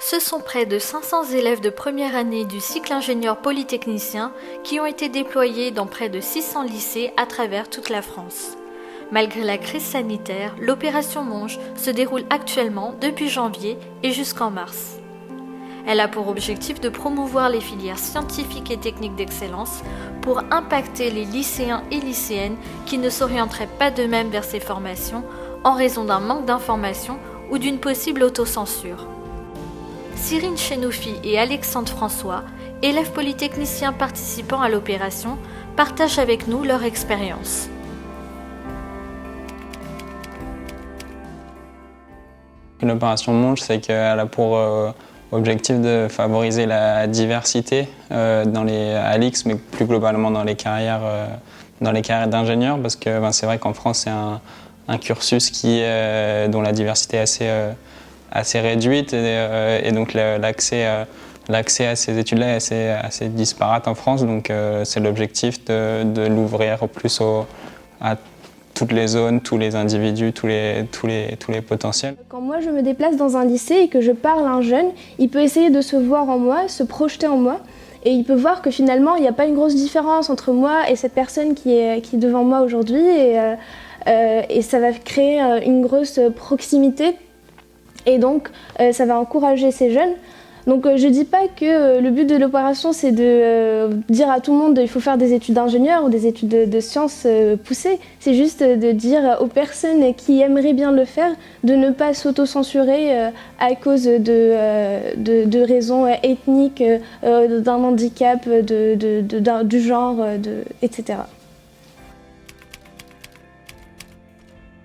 Ce sont près de 500 élèves de première année du cycle ingénieur polytechnicien qui ont été déployés dans près de 600 lycées à travers toute la France. Malgré la crise sanitaire, l'opération Monge se déroule actuellement depuis janvier et jusqu'en mars. Elle a pour objectif de promouvoir les filières scientifiques et techniques d'excellence pour impacter les lycéens et lycéennes qui ne s'orienteraient pas d'eux-mêmes vers ces formations en raison d'un manque d'information ou d'une possible autocensure. Cyrine Chenoufi et Alexandre François, élèves polytechniciens participant à l'opération, partagent avec nous leur expérience. L'opération Monge, c'est qu'elle a pour objectif de favoriser la diversité à l'IX, mais plus globalement dans les carrières d'ingénieurs, parce que c'est vrai qu'en France, c'est un cursus dont la diversité est assez réduite, et donc l'accès à ces tous-là est assez disparate en France. Donc c'est l'objectif de l'ouvrir plus à toutes les zones, tous les individus, tous les potentiels. Quand moi je me déplace dans un lycée et que je parle à un jeune, il peut essayer de se voir en moi, se projeter en moi, et il peut voir que finalement il n'y a pas une grosse différence entre moi et cette personne qui est devant moi aujourd'hui, et ça va créer une grosse proximité, et donc ça va encourager ces jeunes. Donc je dis pas que le but de l'opération c'est de dire à tout le monde qu'il faut faire des études d'ingénieur ou des études de sciences poussées. C'est juste de dire aux personnes qui aimeraient bien le faire de ne pas s'auto-censurer à cause de raisons ethniques, d'un handicap, du genre, etc.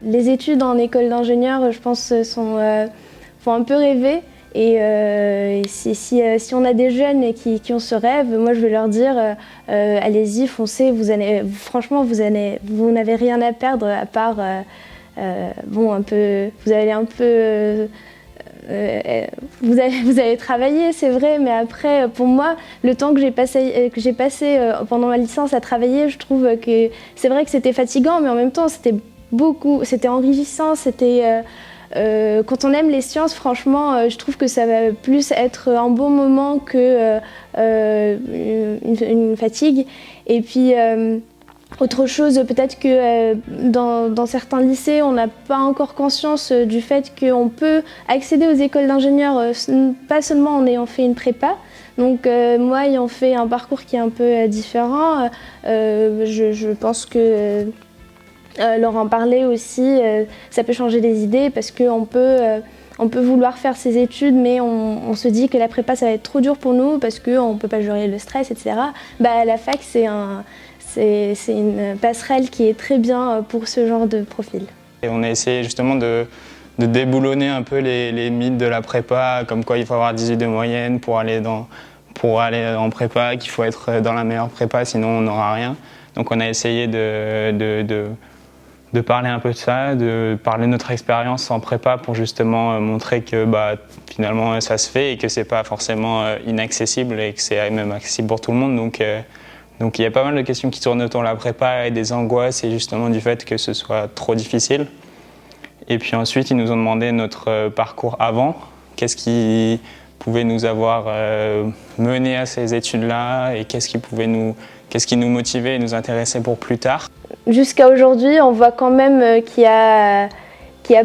Les études en école d'ingénieur, je pense, font un peu rêver. Et si on a des jeunes qui ont ce rêve, moi je vais leur dire allez-y, foncez, vous n'avez rien à perdre à part vous allez travailler, c'est vrai, mais après pour moi le temps que j'ai passé pendant ma licence à travailler, je trouve que c'est vrai que c'était fatigant, mais en même temps c'était enrichissant, quand on aime les sciences, franchement, je trouve que ça va plus être un bon moment que une fatigue. Et puis, autre chose, peut-être que dans certains lycées, on n'a pas encore conscience du fait qu'on peut accéder aux écoles d'ingénieurs, pas seulement en ayant fait une prépa. Donc moi, ayant fait un parcours qui est un peu différent, je pense que leur en parler aussi, ça peut changer les idées, parce qu'on peut vouloir faire ses études, mais on se dit que la prépa ça va être trop dur pour nous parce qu'on ne peut pas gérer le stress, etc. La fac c'est une passerelle qui est très bien pour ce genre de profil. Et on a essayé justement de déboulonner un peu les mythes de la prépa, comme quoi il faut avoir 18 de moyenne pour aller en prépa, qu'il faut être dans la meilleure prépa, sinon on n'aura rien. Donc on a essayé de parler un peu de ça, de parler de notre expérience en prépa pour justement montrer que finalement ça se fait et que c'est pas forcément inaccessible et que c'est même accessible pour tout le monde. Donc il y a pas mal de questions qui tournent autour de la prépa et des angoisses et justement du fait que ce soit trop difficile. Et puis ensuite ils nous ont demandé notre parcours avant, qu'est-ce qui pouvait nous avoir mené à ces études-là et qu'est-ce qui nous motivait et nous intéressait pour plus tard. Jusqu'à aujourd'hui, on voit quand même qu'il y a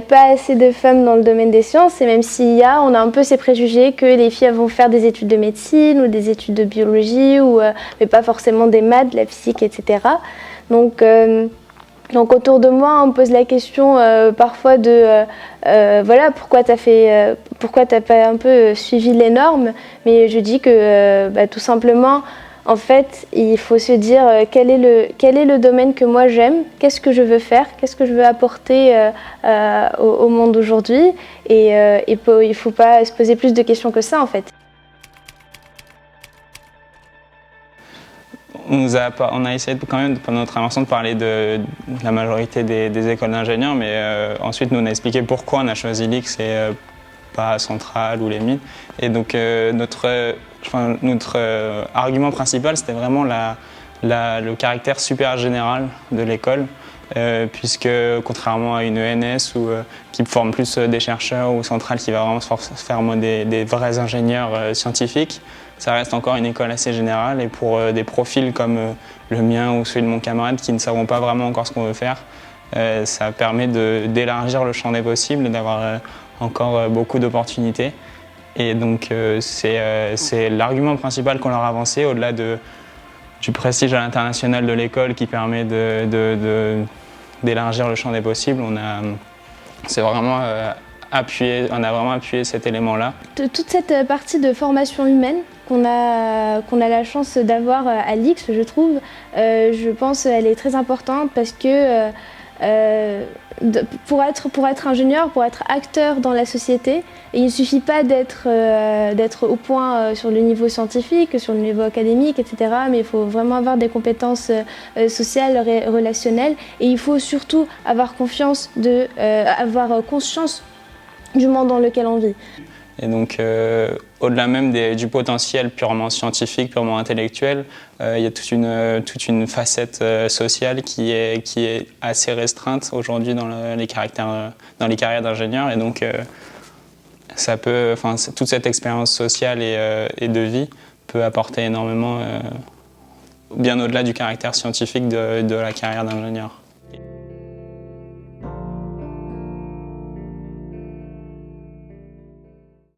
pas assez de femmes dans le domaine des sciences, et même s'il y a, on a un peu ces préjugés que les filles vont faire des études de médecine ou des études de biologie, mais pas forcément des maths, de la physique, etc. Donc autour de moi, on me pose la question parfois de pourquoi t'as pas un peu suivi les normes, mais je dis que tout simplement, en fait, il faut se dire quel est le domaine que moi j'aime, qu'est-ce que je veux faire, qu'est-ce que je veux apporter au monde d'aujourd'hui, et il ne faut pas se poser plus de questions que ça en fait. On a essayé quand même pendant notre intervention de parler de la majorité des écoles d'ingénieurs, mais ensuite nous on a expliqué pourquoi on a choisi l'IX et pas Centrale ou les mines. Et donc notre argument principal c'était vraiment le caractère super général de l'école, puisque contrairement à une ENS qui forme plus des chercheurs ou Centrale qui va vraiment faire des vrais ingénieurs scientifiques, ça reste encore une école assez générale et pour des profils comme le mien ou celui de mon camarade qui ne savons pas vraiment encore ce qu'on veut faire, ça permet d'élargir le champ des possibles et d'avoir encore beaucoup d'opportunités. Et donc c'est l'argument principal qu'on leur a avancé au-delà du prestige à l'international de l'école qui permet d'élargir le champ des possibles. On a vraiment appuyé cet élément-là. Toute cette partie de formation humaine qu'on a la chance d'avoir à l'IX, je trouve, je pense qu'elle est très importante parce que pour être ingénieur, pour être acteur dans la société, il ne suffit pas d'être au point sur le niveau scientifique, sur le niveau académique, etc. Mais il faut vraiment avoir des compétences sociales, relationnelles. Et il faut surtout avoir avoir conscience du monde dans lequel on vit. Et donc, au-delà même du potentiel purement scientifique, purement intellectuel, il y a toute une facette sociale qui est assez restreinte aujourd'hui dans les carrières d'ingénieurs. Et donc, toute cette expérience sociale et de vie peut apporter énormément, bien au-delà du caractère scientifique de la carrière d'ingénieur.